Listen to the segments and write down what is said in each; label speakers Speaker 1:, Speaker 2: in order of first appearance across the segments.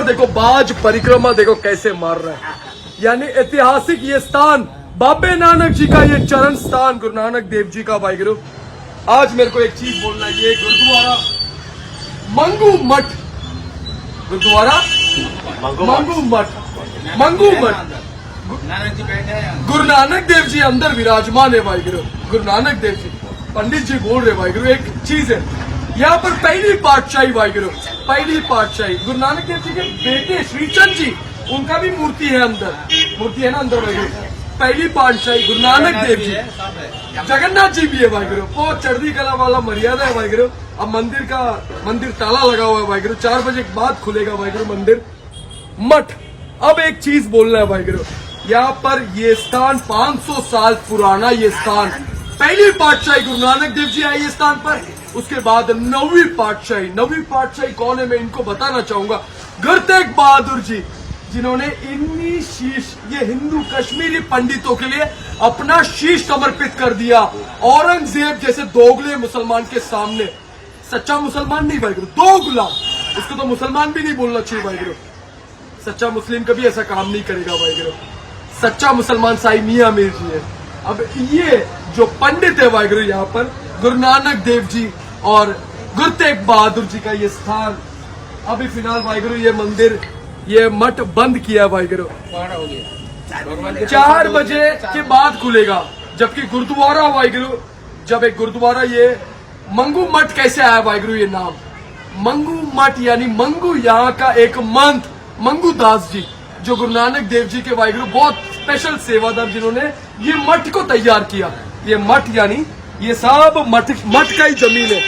Speaker 1: देखो बाज परिक्रमा देखो कैसे मार रहा है। यानी ऐतिहासिक ये स्थान बाबे नानक जी का ये चरण स्थान गुरु नानक देव जी का। भाई गुरु आज मेरे को एक चीज बोलना है, ये गुरुद्वारा मंगू मठ, गुरुद्वारा मंगू मठ गुरु नानक देव जी अंदर विराजमान है। भाई गुरु गुरु नानक देव जी पंडित जी बोल रहे भाई गुरु एक चीज है, यहाँ पर पहली पातशाही भाई गुरु, पहली पातशाही गुरु नानक देव जी के बेटे श्रीचंद जी, उनका भी मूर्ति है अंदर, मूर्ति है ना अंदर भाई गुरु। पहली पातशाही गुरु नानक देव जी, जगन्नाथ जी भी है भाई गुरु। बहुत चढ़ती कला वाला मर्यादा है भाई गुरु। अब मंदिर ताला लगा हुआ है भाई गुरु, 4 बजे के बाद खुलेगा भाई गुरु मंदिर मठ। अब एक चीज बोलना है भाई गुरु, यहाँ पर ये स्थान 500 साल पुराना ये स्थान, पहली पातशाही गुरु नानक देव जी आए ये स्थान पर। उसके बाद 9वीं पातशाही कौन है मैं इनको बताना चाहूंगा, गुरु तेग बहादुर जी, जिन्होंने इन्हीं शीश ये हिंदू कश्मीरी पंडितों के लिए अपना शीश समर्पित कर दिया औरंगजेब जैसे दोगले मुसलमान के सामने। सच्चा मुसलमान नहीं भाई गुरु, दोगला, उसको तो मुसलमान भी नहीं बोलना चाहिए भाई गुरु। सच्चा मुस्लिम कभी ऐसा काम नहीं करेगा भाई गुरु। सच्चा मुसलमान साईं मियां मीर जी है। अब ये जो पंडित है भाई गुरु, यहाँ पर गुरु नानक देव जी और गुरु तेग बहादुर जी का ये स्थान, अभी फिलहाल भाई गुरु ये मंदिर ये मठ बंद किया भाई गुरु, 4 बजे के बाद खुलेगा। जबकि गुरुद्वारा भाई गुरु, जब एक गुरुद्वारा ये मंगू मठ कैसे आया भाई गुरु, ये नाम मंगू मठ यानी मंगू यहाँ का एक मंत मंगू दास जी, जो गुरु नानक देव जी के भाई गुरु बहुत स्पेशल सेवादार, जिन्होंने ये मठ को तैयार किया। ये मठ यानी ये सब मठ का ही जमीन है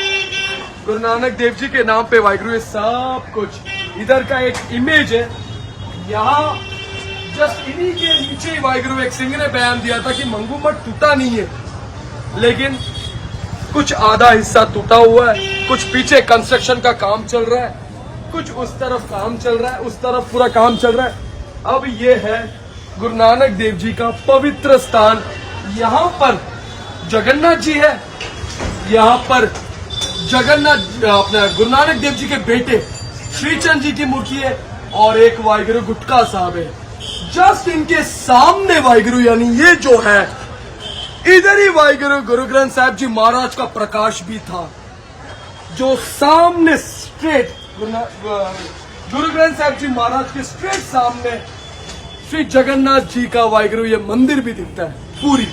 Speaker 1: गुरु नानक देव जी के नाम पे भाई गुरु। ये सब कुछ इधर का एक इमेज है, यहाँ जस्ट इन्हीं के नीचे ही भाई गुरु एक सिंह ने बयान दिया था कि मंगू मठ टूटा नहीं है, लेकिन कुछ आधा हिस्सा टूटा हुआ है, कुछ पीछे कंस्ट्रक्शन का काम चल रहा है, कुछ उस तरफ काम चल रहा है, उस तरफ पूरा काम चल रहा है। अब ये है गुरु नानक देव जी का पवित्र स्थान। यहाँ पर जगन्नाथ जी है, यहाँ पर जगन्नाथ अपने गुरु नानक देव जी के बेटे श्रीचंद जी की मूर्ति है, और एक वाहिगुरु गुटका साहब है जस्ट इनके सामने वाहिगुरु। यानी ये जो है इधर ही वाहिगुरु गुरु ग्रंथ साहिब जी महाराज का प्रकाश भी था, जो सामने स्ट्रेट गुरु ग्रंथ साहिब जी महाराज के स्ट्रेट सामने श्री जगन्नाथ जी का वाहिगुरु ये मंदिर भी दिखता है पूरी।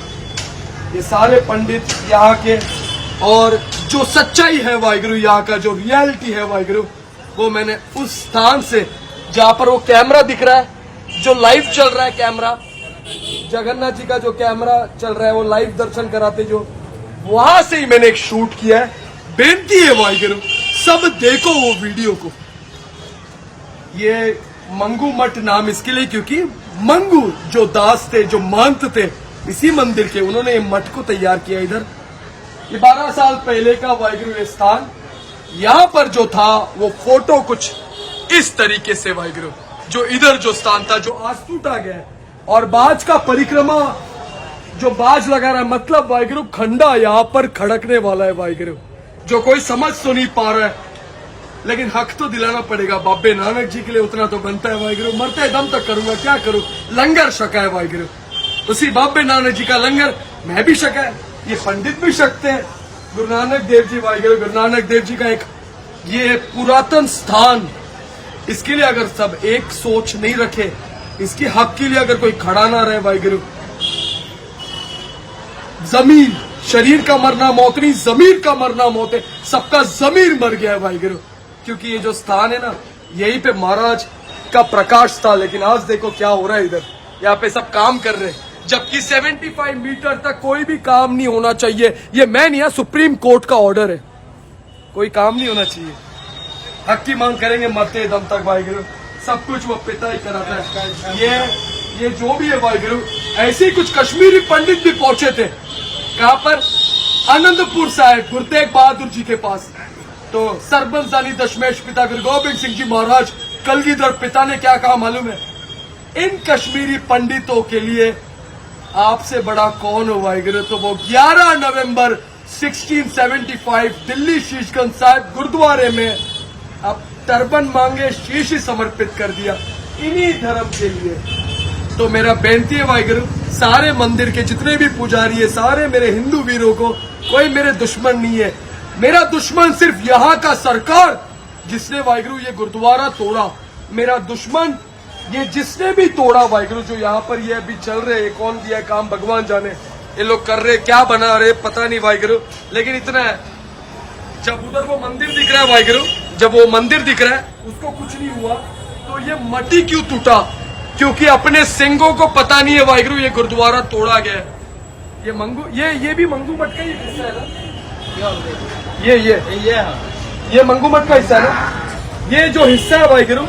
Speaker 1: ये सारे पंडित यहाँ के, और जो सच्चाई है वाहिगुरु यहाँ का, जो रियलिटी है वाहिगुरु, वो मैंने उस स्थान से जहाँ पर वो कैमरा दिख रहा है, जो लाइव चल रहा है कैमरा, जगन्नाथ जी का जो कैमरा चल रहा है वो लाइव दर्शन कराते, जो वहां से ही मैंने एक शूट किया है। बेनती है वाहिगुरु सब देखो वो वीडियो को। ये मंगू मठ नाम इसके लिए क्योंकि मंगू जो दास थे, जो महंत थे इसी मंदिर के, उन्होंने ये मठ को तैयार किया इधर। ये 12 साल पहले का वाहिगुरु ये स्थान, यहाँ पर जो था वो फोटो कुछ इस तरीके से वाहिगुरु, जो इधर जो स्थान था जो आज टूटा गया है। और बाज का परिक्रमा जो बाज लगा रहा है, मतलब वाहिगुरु खंडा यहाँ पर खड़कने वाला है वाहिगुरु, जो कोई समझ तो नहीं पा रहा है, लेकिन हक तो दिलाना पड़ेगा। बाबे नानक जी के लिए उतना तो बनता है वाहिगुरु, मरते दम तक करूंगा, क्या करूं। लंगर छका है वाहिगुरु, उसी बाबे नानक जी का लंगर मैं भी छका है, ये पंडित भी छकते हैं। गुरु नानक देव जी वाहिगुरु, गुरु नानक देव जी का एक ये पुरातन स्थान, इसके लिए अगर सब एक सोच नहीं रखे, इसके हक के लिए अगर कोई खड़ा ना रहे वाहिगुरु, जमीर शरीर का मरना मौत नहीं, जमीर का मरना मौत है। सबका जमीर मर गया है वाहिगुरु, क्योंकि ये जो स्थान है ना, यहीं पे महाराज का प्रकाश था। लेकिन आज देखो क्या हो रहा है इधर, यहाँ पे सब काम कर रहे हैं, जबकि 75 मीटर तक कोई भी काम नहीं होना चाहिए। ये मैं नहीं, सुप्रीम कोर्ट का ऑर्डर है, कोई काम नहीं होना चाहिए। हक की मांग करेंगे मरते दम तक वाहिगुरु, सब कुछ वो पिता ही कराता है। ये जो भी है वाहिगुरु, ऐसे ही कुछ कश्मीरी पंडित भी पहुंचे थे, कहां पर, आनंदपुर साहिब गुरु तेग बहादुर जी के पास। तो सरबंस जानी दशमेश पिता गुरु गोबिंद सिंह जी महाराज कलगीधर पिता ने क्या कहा मालूम है, इन कश्मीरी पंडितों के लिए आपसे बड़ा कौन हो वाहिगुरु। तो वो 11 नवंबर 1675 दिल्ली शीशगंज साहिब गुरुद्वारे में अब टर्बन मांगे शीश ही समर्पित कर दिया इन्हीं धर्म के लिए। तो मेरा बेनती है वाहिगुरु, सारे मंदिर के जितने भी पुजारी है, सारे मेरे हिंदू वीरों को, कोई मेरे दुश्मन नहीं है। मेरा दुश्मन सिर्फ यहाँ का सरकार जिसने वाहिगुरु ये गुरुद्वारा तोड़ा। मेरा दुश्मन ये जिसने भी तोड़ा वाहिगुरु, जो यहाँ पर ये अभी चल रहे हैं, कौन दिया काम भगवान जाने, ये लोग कर रहे क्या बना रहे पता नहीं वाहिगुरु। लेकिन इतना है, जब उधर वो मंदिर दिख रहा है वाहिगुरु, जब वो मंदिर दिख रहा है उसको कुछ नहीं हुआ, तो ये मटी क्यों टूटा? क्योंकि अपने सिंगों को पता नहीं है वाहिगुरु ये गुरुद्वारा तोड़ा गया। ये मंगू, ये भी मंगू मठ का ही हिस्सा है ना? ये मंगू मठ का हिस्सा है ना? ये जो हिस्सा है वाहिगुरु,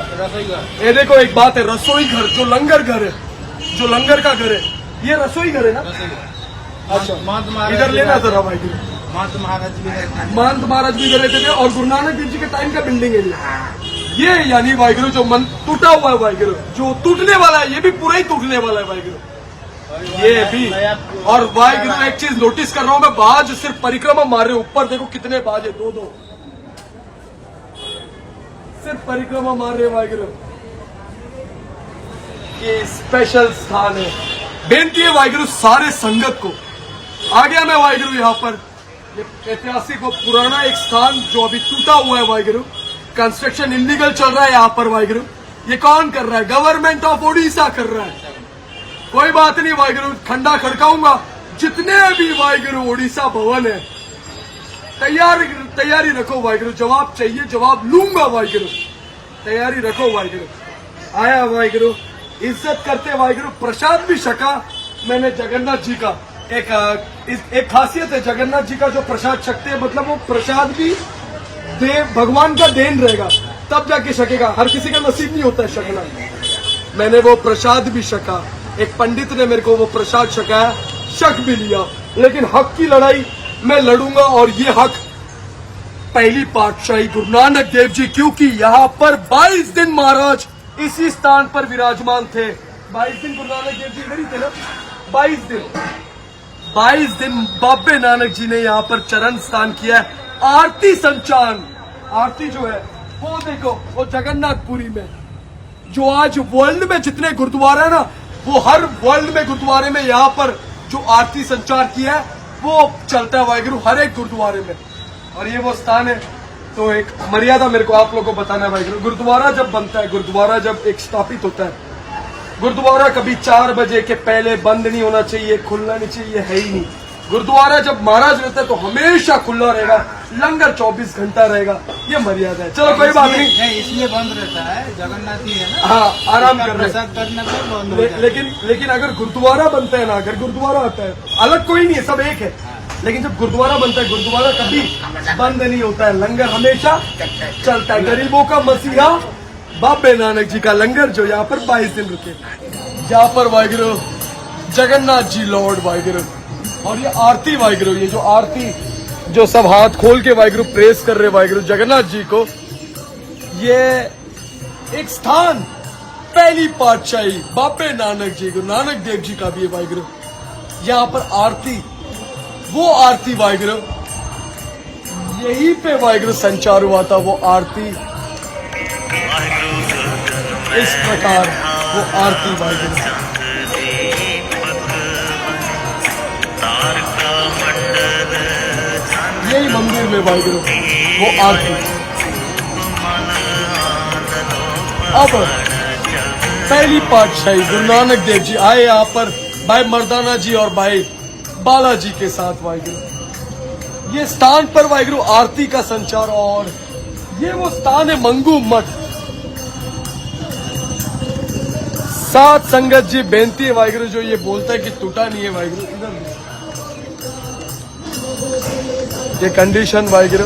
Speaker 1: ये देखो एक बात है, रसोई घर जो लंगर घर है, जो लंगर का घर है, ये रसोई घर है ना? अच्छा, इधर लेना जरा वाहिगुरु। महंत महाराज भी इधर रहते थे और गुरु नानक देव जी के टाइम का बिल्डिंग है ये। यानी वाहिगुरु जो मन टूटा हुआ है वाहिगुरु, जो टूटने वाला है, ये भी पूरा ही टूटने वाला है वाहिगुरु, ये भी। और वाहिगुरु एक चीज नोटिस कर रहा हूं मैं, बाज सिर्फ परिक्रमा मार रहे, ऊपर देखो कितने बाज है, दो सिर्फ परिक्रमा मार रहे वाहिगुरु। ये स्पेशल स्थान है। बेनती है वाहिगुरु सारे संगत को, आ गया मैं वाहिगुरु यहाँ पर, ये ऐतिहासिक और पुराना एक स्थान जो अभी टूटा हुआ है वाहिगुरु, कंस्ट्रक्शन इलीगल चल रहा है यहाँ पर वाहिगुरु। ये कौन कर रहा है? गवर्नमेंट ऑफ ओडिशा कर रहा है। कोई बात नहीं वाहिगुरु, खंडा खड़काऊंगा, जितने भी वाहिगुरु ओडिशा भवन है, तैयारी रखो वाहिगुरु, जवाब चाहिए, जवाब लूंगा वाहिगुरु, तैयारी रखो वाहिगुरु। आया वाहिगुरु, इज्जत करते वाहिगुरु, प्रसाद भी छका मैंने जगन्नाथ जी का। एक खासियत है जगन्नाथ जी का, जो प्रसाद छकते हैं, मतलब वो प्रसाद भी भगवान का देन रहेगा तब जाके छकेगा, हर किसी का नसीब नहीं होता है छकना। मैंने वो प्रसाद भी छका, एक पंडित ने मेरे को वो प्रसाद छकाया, शक भी लिया, लेकिन हक की लड़ाई मैं लड़ूंगा। और ये हक पहली पातशाही गुरु नानक देव जी, क्योंकि यहाँ पर 22 दिन महाराज इसी स्थान पर विराजमान थे। 22 दिन गुरु नानक देव जी इधर ही थे ना? 22 दिन बाबे नानक जी ने यहाँ पर चरण स्नान किया है। आरती संचालन, आरती जो है वो देखो, वो जगन्नाथपुरी में, जो आज वर्ल्ड में जितने गुरुद्वारा है ना, वो हर वर्ल्ड में गुरुद्वारे में यहाँ पर जो आरती संचार किया है वो चलता है वाहिगुरु, हर एक गुरुद्वारे में। और ये वो स्थान है। तो एक मर्यादा मेरे को आप लोगों को बताना है वाहिगुरु, गुरुद्वारा जब बनता है, गुरुद्वारा जब एक स्थापित होता है, गुरुद्वारा कभी 4 बजे के पहले बंद नहीं होना चाहिए, खुलना नहीं चाहिए, है ही नहीं। गुरुद्वारा जब महाराज रहता है तो हमेशा खुला रहेगा, लंगर 24 घंटा रहेगा, ये मर्यादा है। चलो कोई बात नहीं,
Speaker 2: इसलिए बंद रहता है, जगन्नाथ ही है ना।
Speaker 1: हाँ, आराम कर रहे
Speaker 2: प्रसाद करने पर बंद हो जाता है।
Speaker 1: लेकिन अगर गुरुद्वारा बनता है ना, अगर गुरुद्वारा आता है, अलग कोई नहीं है, सब एक है। लेकिन जब गुरुद्वारा बनता है, गुरुद्वारा कभी बंद नहीं होता है, लंगर हमेशा चलता है। गरीबों का मसीहा बाबे नानक जी का लंगर, जो यहाँ पर 22 दिन रुके, यहाँ पर वाहिगुरु जगन्नाथ जी लॉर्ड वाहिगुरु। और ये आरती वाहिगुरु, ये जो आरती, जो सब हाथ खोल के वाहिगुरु प्रेस कर रहे वाहिगुरु जगन्नाथ जी को, ये एक स्थान पहली पातशाही बाबे नानक जी, गुरु नानक देव जी का भी है वाहिगुरु। यहाँ पर आरती, वो आरती वाहिगुरु, यहीं पे वाहिगुरु संचार हुआ था, वो आरती इस प्रकार, वो आरती वाहिगुरु। यही मंदिर में वाहिगुरु वो आरती। अब पहली पातशाही गुरु नानक देव जी आए यहाँ पर भाई मर्दाना जी और भाई बालाजी के साथ वाहिगुरु। ये स्थान पर वाहिगुरु आरती का संचार, और ये वो स्थान है मंगू मठ। सात संगत जी बेनती है वाहिगुरु, जो ये बोलता है कि टूटा नहीं है वाहिगुरु, इधर ये कंडीशन वाहिगुरु।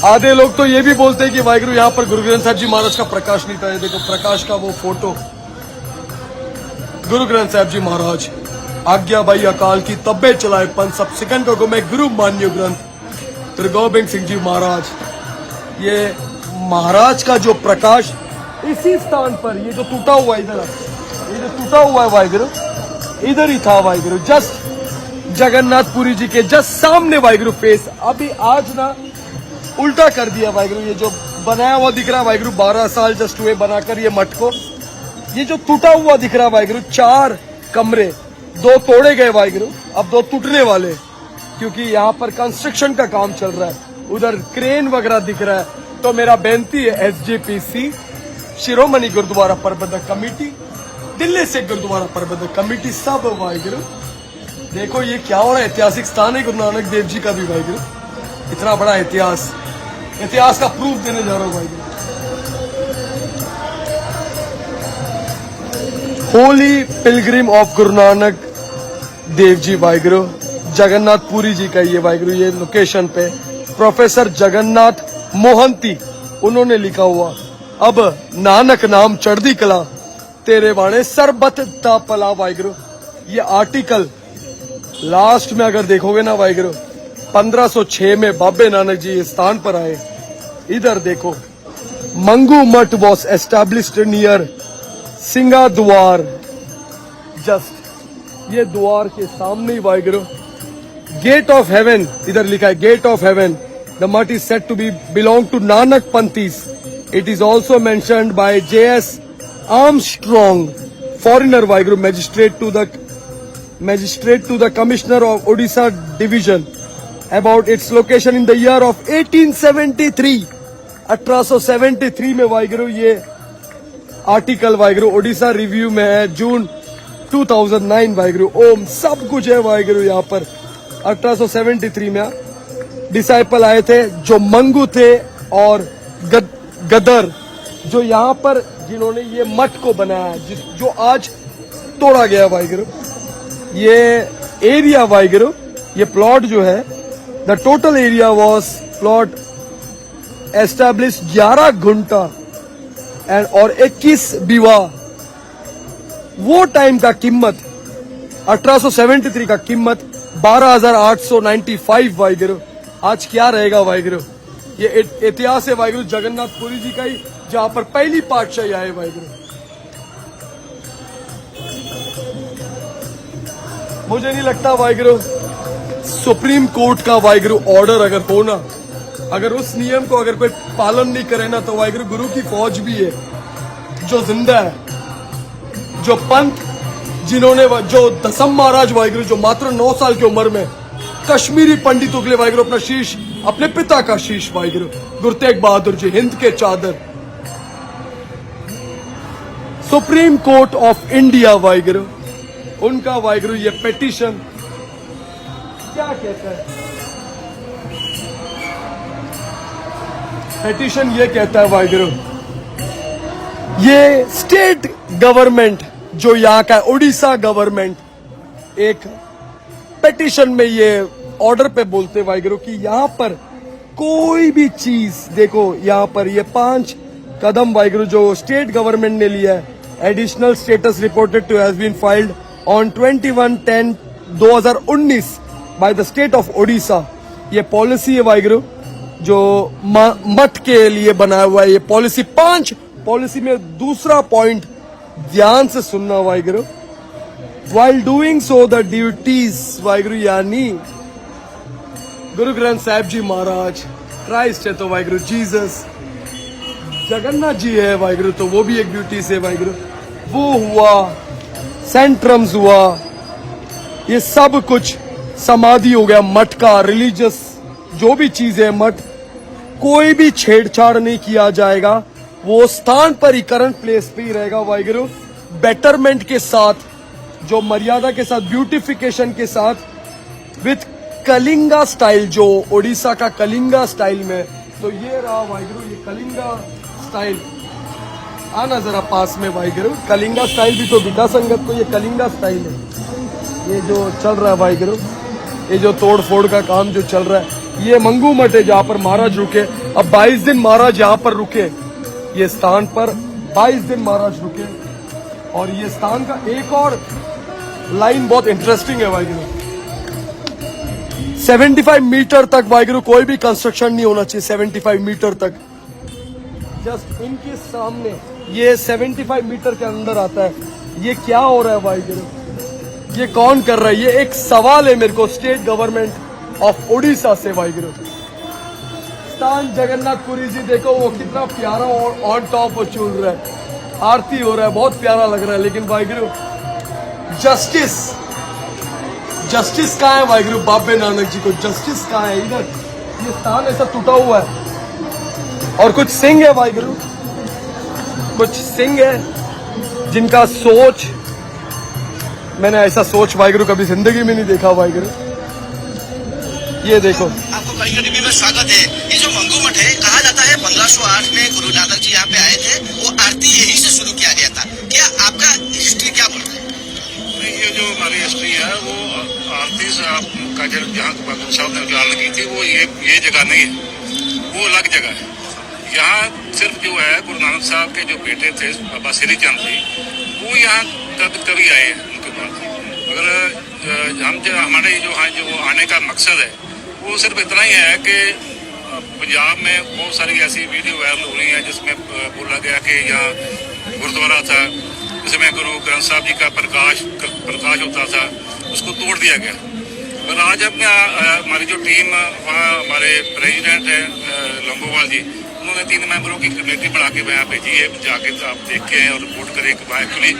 Speaker 1: आधे लोग तो ये भी बोलते हैं कि वाहिगुरु यहाँ पर गुरु ग्रंथ साहब जी महाराज का प्रकाश नहीं था। ये देखो प्रकाश का वो फोटो, गुरु ग्रंथ साहब जी महाराज आज्ञा भाई अकाल की तब्बे चलाए पंथ, सब सिकंद को मैं गुरु मान्यो ग्रंथ श्री गोबिंद सिंह जी महाराज। ये महाराज का जो प्रकाश इसी स्थान पर, ये जो टूटा हुआ इधर, ये जो टूटा हुआ है वाहिगुरु, इधर ही था वाहिगुरु, जस्ट जगन्नाथपुरी जी के जस्ट सामने वाहिगुरु फेस। अभी आज ना उल्टा कर दिया वाहिगुरु। ये जो बनाया हुआ दिख रहा है वाहिगुरु, 12 साल जस्ट हुए बनाकर ये मठ को। ये जो टूटा हुआ दिख रहा है वाहिगुरु, 4 कमरे, 2 तोड़े गए वाहिगुरु, अब 2 टूटने वाले, क्योंकि यहाँ पर कंस्ट्रक्शन का काम चल रहा है। उधर क्रेन वगैरह दिख रहा है। तो मेरा बेनती है SGPC, शिरोमणि गुरुद्वारा प्रबंधक कमेटी, दिल्ली से गुरुद्वारा प्रबंधक कमेटी, सब वाहिगुरु देखो ये क्या हो रहा है। ऐतिहासिक स्थान है गुरु नानक देव जी का भी वाहिगुरु, इतना बड़ा इतिहास का प्रूफ देने जा रहा हूँ वाहिगुरु। होली पिलग्रिम ऑफ गुरु नानक देव जी वाहिगुरु, जगन्नाथपुरी जी का ये वाहिगुरु, ये लोकेशन पे प्रोफेसर जगन्नाथ मोहंती उन्होंने लिखा हुआ, अब नानक नाम चढ़दी कला तेरे वाणे सरबत दा पला वाहिगुरु। ये आर्टिकल लास्ट में अगर देखोगे ना वाहिगुरु, 1506 में बाबे नानक जी इस स्थान पर आए। इधर देखो, मंगू मठ वॉज एस्टैब्लिश्ड नियर सिंगा द्वार, जस्ट ये द्वार के सामने ही वाहिगुरु। गेट ऑफ हेवन, इधर लिखा है gate of heaven. The math is said to be belong to Nanak panthis. It is also mentioned by JS Armstrong, foreigner Waheguru, magistrate to the commissioner of Odisha division about its location in the year of 1873। 1873 में वाहिगुरु ये article Waheguru Odisha review में है, जून 2009 वाहिगुरु। ओम सब कुछ है वाहिगुरु यहाँ पर। 1873 में डिसाइपल आए थे जो मंगू थे और गदर, जो यहाँ पर जिन्होंने ये मठ को बनाया, जो आज तोड़ा गया वाहिगुरु। ये एरिया वाहिगुरु, ये प्लॉट जो है, the total area was plot establish 11 घंटा एंड और 21 बीवा। वो टाइम का कीमत 1873 का कीमत 12,895 वाहिगुरु। आज क्या रहेगा वाहिगुरु? ये इतिहास है वाहिगुरु जगन्नाथपुरी जी का ही, जहां पर पहली पातशाही आए वाहिगुरु। मुझे नहीं लगता वाहिगुरु सुप्रीम कोर्ट का वाहिगुरु ऑर्डर अगर हो ना, अगर उस नियम को अगर कोई पालन नहीं करे ना, तो वाहिगुरु गुरु की फौज भी है जो जिंदा है, जो पंथ जिन्होंने, जो दसम महाराज वाहिगुरु, जो मात्र 9 साल की उम्र में कश्मीरी पंडितों के लिए वाहिगुरु अपना शीश, अपने पिता का शीश वाहिगुरु, गुरु तेग बहादुर जी, हिंद के चादर। Supreme court of India Waheguru, उनका वाहिगुरु ये पिटीशन क्या कहता है? पिटीशन ये कहता है वाहिगुरु, ये स्टेट गवर्नमेंट जो यहाँ का उड़ीसा गवर्नमेंट, एक पिटीशन में ये ऑर्डर पे बोलते वाहिगुरु कि यहाँ पर कोई भी चीज, देखो यहाँ पर ये 5 कदम वाहिगुरु जो स्टेट गवर्नमेंट ने लिया है। Additional status reported to has been filed on 21/10/2019 by the state of Odisha. ये पॉलिसी है वाहिगुरु जो मठ के लिए बनाया हुआ है। ये पॉलिसी 5 पॉलिसी में दूसरा पॉइंट ध्यान से सुनना Waheguru. While doing so the duties Waheguru, यानी गुरु ग्रंथ साहिब जी महाराज, क्राइस्ट है तो वाहिगुरु जीसस, जगन्नाथ जी है वाहिगुरु, तो वो भी एक ड्यूटी से वाहिगुरु, वो हुआ, सेंट्रम्स हुआ, ये सब कुछ समाधि हो गया मठ का। रिलीजियस जो भी चीज है मठ, कोई भी छेड़छाड़ नहीं किया जाएगा, वो स्थान पर ही करंट प्लेस पे ही रहेगा वाहिगुरु, बेटरमेंट के साथ, जो मर्यादा के साथ, ब्यूटिफिकेशन के साथ, विथ कलिंगा स्टाइल, जो ओडिशा का कलिंगा स्टाइल में। तो ये रहा वाहिगुरु, ये कलिंगा स्टाइल। आना जरा पास में वाहिगुरु, कलिंगा स्टाइल भी तो बिता संगत को, ये कलिंगा स्टाइल है। ये जो चल रहा है वाहिगुरु, ये जो तोड़ फोड़ का काम जो चल रहा है, ये मंगू मठ है जहाँ पर महाराज रुके। अब 22 दिन महाराज यहाँ पर रुके, ये स्थान पर 22 दिन महाराज रुके। और ये स्थान का एक और लाइन बहुत इंटरेस्टिंग है वाहिगुरु, 75 मीटर तक वाहिगुरु कोई भी कंस्ट्रक्शन नहीं होना चाहिए। 75 मीटर तक, जस्ट इनके सामने ये 75 मीटर के अंदर आता है। ये क्या हो रहा है वाहिगुरु, ये कौन कर रहा है? ये एक सवाल है मेरे को स्टेट गवर्नमेंट ऑफ ओडिशा से वाहिगुरु। धन जगन्नाथपुरी जी देखो वो कितना प्यारा और ऑन टॉप वो चल रहा है, आरती हो रहा है, बहुत प्यारा लग रहा है। लेकिन वाहिगुरु जस्टिस, जस्टिस कहाँ है वाहिगुरु? बाबे नानक जी को जस्टिस कहाँ है? इधर ये स्थान ऐसा टूटा हुआ है और कुछ सिंह है वाहिगुरु, कुछ सिंह है जिनका सोच, मैंने ऐसा सोच वाहिगुरु कभी जिंदगी में नहीं देखा वाहिगुरु। ये देखो,
Speaker 3: आपको कई टीवी में स्वागत है। ये जो मंगू मठ है, कहा जाता है 1508 में गुरु नानक जी यहाँ पे आए थे, वो आरती यहीं से शुरू किया गया था। क्या आपका हिस्ट्री क्या बोलता है?
Speaker 4: ये जो हमारी हिस्ट्री है वो आरती से आपका जहाँ गुरु साहब ने उजागर की थी वो ये जगह नहीं है, वो अलग जगह है। यहाँ सिर्फ जो है गुरु नानक साहब के जो बेटे थे बाबा श्री चंद जी, वो यहाँ कभी आए हैं उनके बाद। अगर हम जो हमारे जो आने का मकसद है वो सिर्फ इतना ही है कि पंजाब में बहुत सारी ऐसी वीडियो वायरल हो रही हैं जिसमें बोला गया कि यहाँ गुरुद्वारा था, जिसमें गुरु ग्रंथ साहब जी का प्रकाश होता था, उसको तोड़ दिया गया। और आज अब हमारी जो टीम वहाँ हमारे प्रेसिडेंट हैं लंगोवाल जी, उन्होंने 3 मेंबरों की कमेटी बना के वहाँ भेजी है, जाके आप देख के और रिपोर्ट करें कि वहाँ एक्चुअली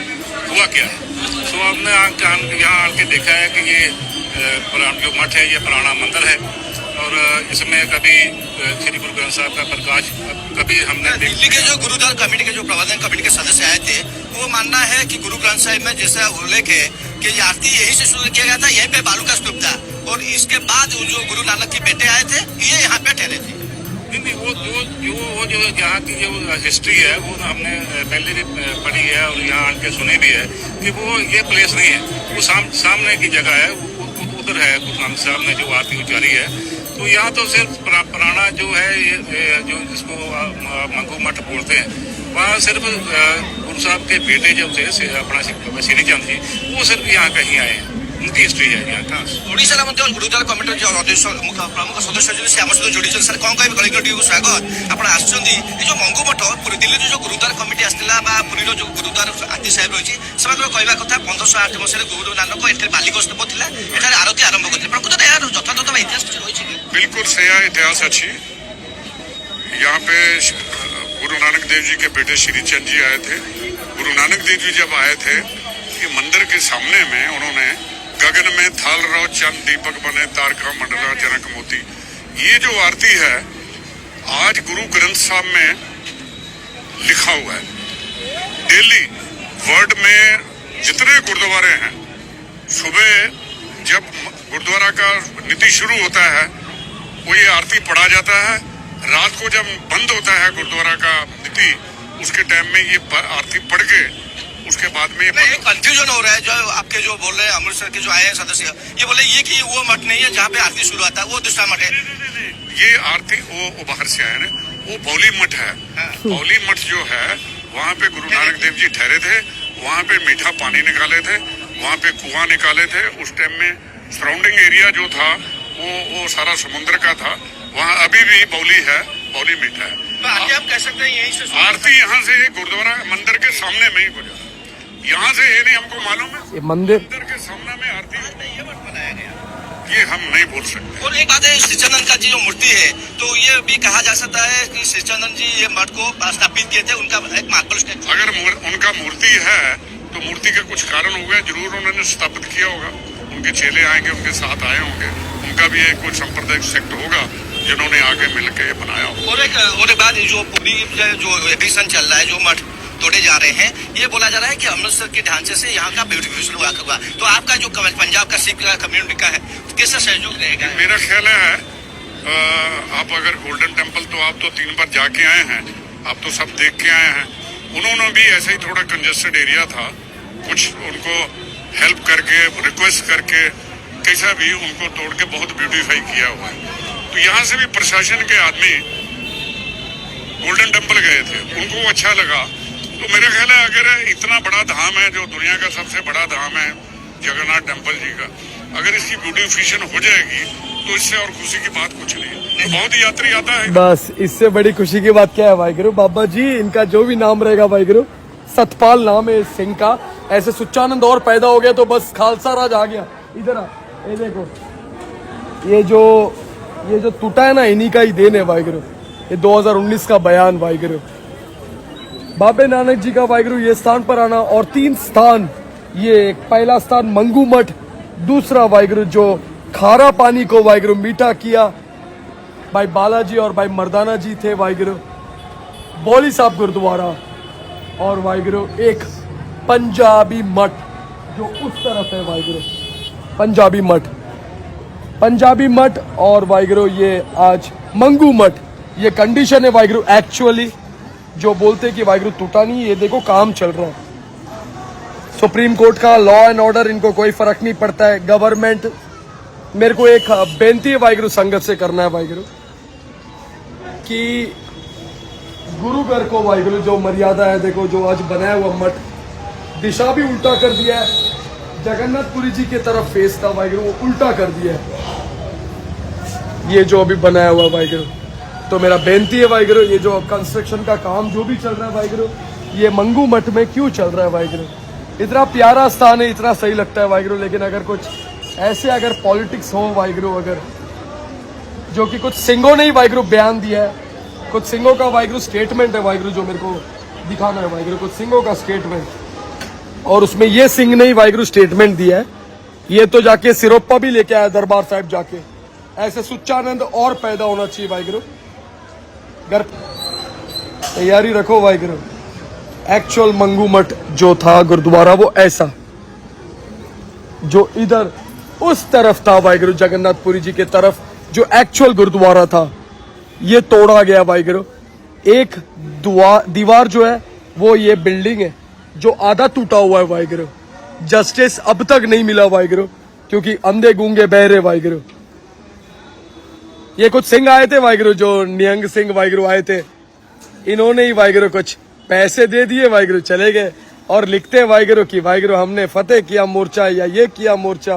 Speaker 4: हुआ क्या है। सो हमने यहाँ आके देखा है कि ये जो मठ है ये पुराना मंदिर है और इसमें कभी श्री गुरु ग्रंथ साहब का प्रकाश कभी हमने
Speaker 3: दिल्ली के जो गुरुद्वारा कमेटी के जो प्रबंधन कमेटी के सदस्य आए थे, वो मानना है कि गुरु ग्रंथ साहिब में जैसा उल्लेख है कि ये आरती यहीं से शुरू किया गया था, यहीं पे बालू का स्तूप था और इसके बाद जो गुरु नानक के बेटे आए थे ये यहाँ पे ठहरे थे।
Speaker 4: नहीं, वो जो यहाँ की जो हिस्ट्री है वो हमने पहले भी पढ़ी है और यहाँ आके सुनी भी है कि वो ये प्लेस नहीं है, वो सामने की जगह है, उधर है गुरु नानक साहब ने जो आरती उतारी है। तो यहाँ तो सिर्फ पुराना जो है ये जो जिसको मंगू मठ बोलते हैं, वहाँ सिर्फ गुरु साहब के बेटे जो थे अपना श्री चंद जी, वो सिर्फ यहाँ कहीं आए हैं, उनकी हिस्ट्री है यहाँ का।
Speaker 3: ओडिशा मध्य गुरुद्वारा कमिटी जो प्रमुख सदस्य जो आम सहित जोड़ी सर कौन कह कलिंग स्वागत आप जो मंगू मठ पुरी दिल्ली जो गुरुद्वारा कमिटी आसला पुरी जो गुरुद्वारा आरती साहेब रही से कहवा कथा 1508 मसीह गुरु नानक एठारे बालिगस्तूप था, एठारे आरती आरंभ करते प्रकृत यार यथातथ इतिहास रही।
Speaker 4: बिल्कुल सया इतिहास अच्छी। यहाँ पे गुरु नानक देव जी के बेटे श्री चंद जी आए थे। गुरु नानक देव जी जब आए थे कि मंदिर के सामने में उन्होंने गगन में थाल रहो चंद दीपक बने तारका मंडला जनक मोती, ये जो आरती है आज गुरु ग्रंथ साहब में लिखा हुआ है। डेली वर्ल्ड में जितने गुरुद्वारे हैं, सुबह जब गुरुद्वारा का नीति शुरू होता है वो ये आरती पढ़ा जाता है, रात को जब बंद होता है गुरुद्वारा का नीति उसके टाइम में ये आरती पढ़ के उसके बाद में ये
Speaker 3: कंफ्यूजन हो रहा है। जो आपके जो बोल रहे हैं अमृतसर के जो आए हैं सदस्य, ये बोले ये कि वो मठ नहीं है जहाँ पे आरती शुरू होता है, वो दूसरा मठ है।
Speaker 4: ये आरती वो बाहर से आए ना, वो बौली मठ है। बौली मठ जो है वहाँ पे गुरु नानक देव जी ठहरे थे, वहाँ पे मीठा पानी निकाले थे, वहाँ पे कुआं निकाले थे। उस टाइम में सराउंडिंग एरिया जो था वो सारा समुद्र का था। वहाँ अभी भी बौली है, बौली मीठा है।
Speaker 3: तो आगे आप कह सकते हैं यहीं से
Speaker 4: आरती यहाँ से गुरुद्वारा मंदिर के सामने में ही गुजरा, यहाँ से ये नहीं हमको मालूम है।
Speaker 1: ये मंदिर
Speaker 4: के सामने में आरती
Speaker 3: ये मठ बनाया गया,
Speaker 4: ये हम नहीं बोल सकते।
Speaker 3: और एक बात है श्रीचंदन का जी जो मूर्ति है, तो ये भी कहा जा सकता है कि श्रीचंदन जी ये मठ को स्थापित किए थे, उनका एक मार्बल स्टैचू।
Speaker 4: अगर उनका मूर्ति है तो मूर्ति का कुछ कारण होगा, जरूर उन्होंने स्थापित किया होगा, उनके चेले आएंगे, उनके साथ आए होंगे, उनका भी एक कुछ सांप्रदायिक सेक्ट होगा जिन्होंने आगे मिलकर ये बनाया होगा।
Speaker 3: और एक बात जो पूरी जो एडिशन चल रहा है, जो मठ तोड़े जा रहे हैं, ये बोला जा रहा है कि अमृतसर के ढांचे से यहाँ का ब्यूटिफिकेशन हुआ। तो आपका जो पंजाब का सिख कम्युनिटी का है, कैसा सहयोग रहेगा?
Speaker 4: मेरा ख्याल है आप अगर गोल्डन टेम्पल तो आप तो 3 बार जाके आए हैं, आप तो सब देख के आए हैं। उन्होंने भी ऐसे ही थोड़ा कंजेस्टेड एरिया था, कुछ उनको हेल्प करके रिक्वेस्ट करके कैसा भी उनको तोड़ के बहुत ब्यूटीफाई किया हुआ है। तो यहाँ से भी प्रशासन के आदमी गोल्डन टेम्पल गए थे, उनको अच्छा लगा। तो मेरा ख्याल है अगर इतना बड़ा धाम है, जो दुनिया का सबसे बड़ा धाम है जगन्नाथ टेम्पल जी का, अगर इसकी ब्यूटिफिकेशन हो जाएगी तो इससे और खुशी की बात कुछ नहीं है। तो बहुत यात्री आता है,
Speaker 1: बस इससे बड़ी खुशी की बात क्या है वाहिगुरु? बाबा जी इनका जो भी नाम रहेगा वाहिगुरु, सतपाल नाम है इस सिंह का। ऐसे सुच्चानंद और पैदा हो गया तो बस खालसा राज आ गया। इधर आ, ये देखो, ये जो ये जो टूटा है ना इन्हीं का ही देन है वाहिगुरु। ये 2019 का बयान वाहिगुरु। बाबे नानक जी का वाहिगुरु ये स्थान पर आना और 3 स्थान, ये पहला स्थान मंगू मठ, दूसरा वाहिगुरु जो खारा पानी को वाहिगुरु मीठा किया भाई बालाजी और भाई मर्दाना जी थे वाहिगुरु, बौली साहब गुरुद्वारा, और वाहिगुरु एक पंजाबी मठ जो उस तरफ है वाहिगुरु, पंजाबी मठ और वाहिगुरु ये आज मंगू मठ। ये कंडीशन है वाहिगुरु एक्चुअली जो बोलते कि वाहिगुरु टूटा नहीं, ये देखो काम चल रहा है। सुप्रीम कोर्ट का लॉ एंड ऑर्डर इनको कोई फर्क नहीं पड़ता है। गवर्नमेंट, मेरे को एक बेनती है वाहिगुरु संगत से करना है वाहिगुरु कि गुरु घर को वाहिगुरु जो मर्यादा है, देखो जो आज बनाया हुआ मठ दिशा भी उल्टा कर दिया है। जगन्नाथपुरी जी की तरफ फेस था वाहिगुरु, वो उल्टा कर दिया है ये जो अभी बनाया हुआ वाहिगुरु। तो मेरा बेनती है वाहिगुरु, ये जो कंस्ट्रक्शन का काम जो भी चल रहा है वाहिगुरु, ये मंगू मठ में क्यों चल रहा है वाहिगुरु? इतना प्यारा स्थान है, इतना सही लगता है वाहिगुरु, लेकिन अगर कुछ ऐसे अगर पॉलिटिक्स हो वाहिगुरु, अगर जो कि कुछ सिंहों ने ही वाहिगुरु बयान दिया है, कुछ सिंहों का वाहिगुरु स्टेटमेंट है वाहिगुरु जो मेरे को दिखाना है वाहिगुरु, कुछ सिंहों का स्टेटमेंट, और उसमें ये सिंह ने ही वाहिगुरु स्टेटमेंट दिया है। ये तो जाके सिरोपा भी लेके आया दरबार साहिब जाके, ऐसे सुच्चानंद और पैदा होना चाहिए वाहिगुरु। घर तैयारी रखो वाहिगुरु। एक्चुअल मंगू मठ जो था गुरुद्वारा वो ऐसा, जो इधर उस तरफ था वाहिगुरु जगन्नाथपुरी जी के तरफ जो एक्चुअल गुरुद्वारा था, ये तोड़ा गया वाहिगुरु। एक दीवार जो है वो ये बिल्डिंग है जो आधा टूटा हुआ है वाहिगुरु। जस्टिस अब तक नहीं मिला वाहिगुरु, क्योंकि अंधे गूंगे बहरे वाहिगुरु। ये कुछ सिंह आए थे वाहिगुरु, जो निहंग सिंह वाहिगुरु आए थे, इन्होंने ही वाहिगुरु कुछ पैसे दे दिए वाहिगुरु, चले गए और लिखते वाहिगुरु कि वाहिगुरु हमने फतेह किया मोर्चा या ये किया मोर्चा।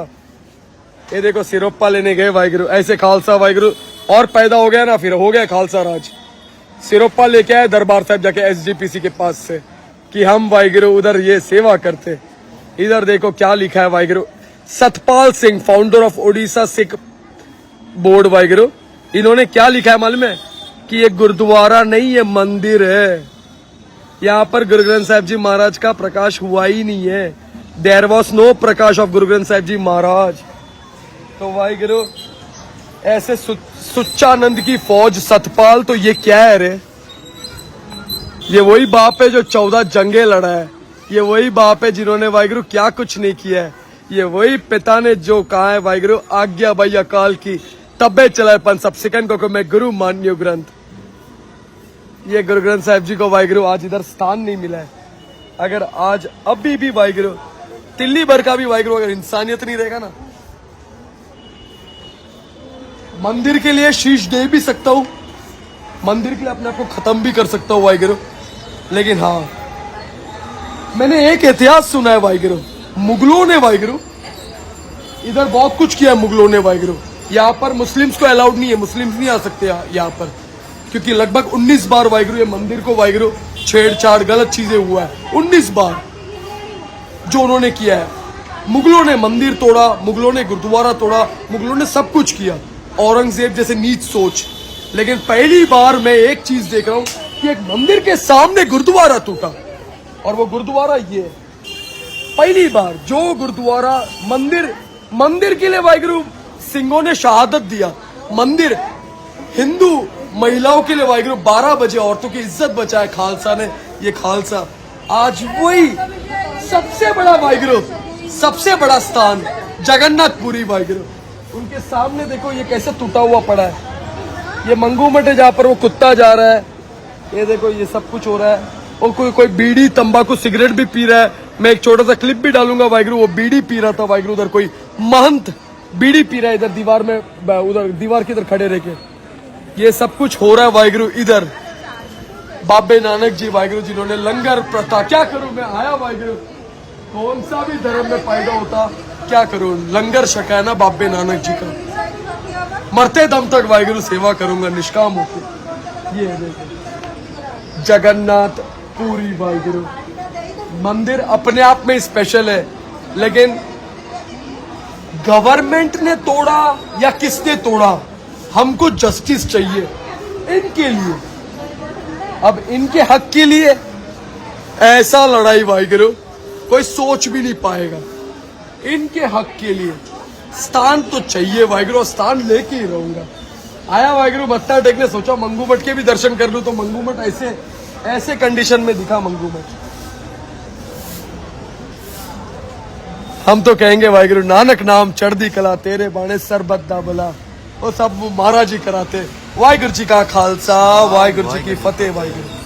Speaker 1: ये देखो सिरोपा लेने गए वाहिगुरु, ऐसे खालसा वाहिगुरु और पैदा हो गया ना, फिर हो गया खालसा राज। सिरोपा लेके आए दरबार साहब जाके एसजीपीसी के पास से कि हम वाहिगुरु उधर ये सेवा करते। इधर देखो क्या लिखा है Waheguru, Satpal Singh founder of Odisha Sikh board Waheguru, इन्होंने क्या लिखा है मालूम है कि ये गुरुद्वारा नहीं, ये मंदिर है। यहाँ पर गुरु ग्रंथ साहिब जी महाराज का प्रकाश हुआ ही नहीं है। There was no Prakash of Guru Granth Sahib जी महाराज। तो वाहिगुरु ऐसे सुच्चानंद की फौज सतपाल, तो ये क्या है रे? ये वही बाप है जो 14 जंगे लड़ा है, ये वही बाप है जिन्होंने वाहिगुरु क्या कुछ नहीं किया है, ये वही पिता ने जो कहा है वाहिगुरु आज्ञा भाई अकाल की तब्बे चलाए पन सब सिकंद को मैं गुरु मान्यो ग्रंथ। ये गुरु ग्रंथ साहिब जी को वाहिगुरु आज इधर स्थान नहीं मिला है। अगर आज अभी भी वाहिगुरु तिल्ली भर का भी वाहिगुरु अगर इंसानियत नहीं रहेगा ना, मंदिर के लिए शीश दे भी सकता हूँ, मंदिर के लिए अपने आप को खत्म भी कर सकता हूँ वाहिगुरु, लेकिन हाँ मैंने एक इतिहास सुना है वाहिगुरु, मुगलों ने वाहिगुरु इधर बहुत कुछ किया है। मुगलों ने वाहिगुरु यहाँ पर मुस्लिम्स को अलाउड नहीं है, मुस्लिम्स नहीं आ सकते यहाँ पर, क्योंकि लगभग 19 बार वाहिगुरु ये मंदिर को वाहिगुरु छेड़छाड़ गलत चीजें हुआ है। 19 बार जो उन्होंने किया है। मुगलों ने मंदिर तोड़ा, मुगलों ने गुरुद्वारा तोड़ा, मुगलों ने सब कुछ किया, औरंगजेब जैसे नीच सोच। लेकिन पहली बार मैं एक चीज देख रहा हूं कि एक मंदिर के सामने गुरुद्वारा टूटा, और वो गुरुद्वारा ये है। पहली बार जो गुरुद्वारा मंदिर के लिए वाहिगुरु सिंहों ने शहादत दिया। मंदिर हिंदू महिलाओं के लिए वाहिगुरु 12 बजे औरतों की इज्जत बचाए खालसा ने। ये खालसा आज वही सबसे बड़ा वाहिगुरु, सबसे बड़ा स्थान जगन्नाथपुरी वाहिगुरु, उनके सामने देखो ये कैसे टूटा हुआ पड़ा है। ये मंगू मठ है जहाँ पर वो कुत्ता जा रहा है, ये देखो ये सब कुछ हो रहा है। और कोई बीड़ी तंबाकू सिगरेट भी पी रहा है। मैं एक छोटा सा क्लिप भी डालूंगा वाहिगुरु, वो बीड़ी पी रहा था वाहिगुरु, उधर कोई महंत बीड़ी पी रहा है इधर दीवार में, उधर दीवार की तरफ खड़े रह के। ये सब कुछ हो रहा है वाहिगुरु इधर। बाबे नानक जी वाहिगुरु जिन्होंने लंगर प्रथा, क्या करूं मैं आया वाहिगुरु, कौन सा भी धर्म में पैदा होता, क्या करूं, लंगर छका है ना बाबे नानक जी का। मरते दम तक वाहिगुरु सेवा करूंगा निष्काम होकर। ये देखो जगन्नाथ पुरी वाहिगुरु मंदिर अपने आप में स्पेशल है, लेकिन गवर्नमेंट ने तोड़ा या किसने तोड़ा हमको जस्टिस चाहिए इनके लिए। अब इनके हक के लिए ऐसा लड़ाई वाहिगुरु कोई सोच भी नहीं पाएगा। इनके हक के लिए स्थान तो चाहिए वाहिगुरु, स्थान लेके ही रहूंगा। आया वाहिगुरु मत्था टेकने, सोचा मंगू मठ के भी दर्शन कर लूं, तो मंगू मठ ऐसे ऐसे कंडीशन में दिखा मंगू मठ। हम तो कहेंगे वाहिगुरु नानक नाम चढ़दी कला, तेरे बाणे सरबत दा भला। वो सब महाराज जी कराते। वाहिगुरु जी का खालसा, वाहिगुरु जी की फतेह। वाहिगुरु।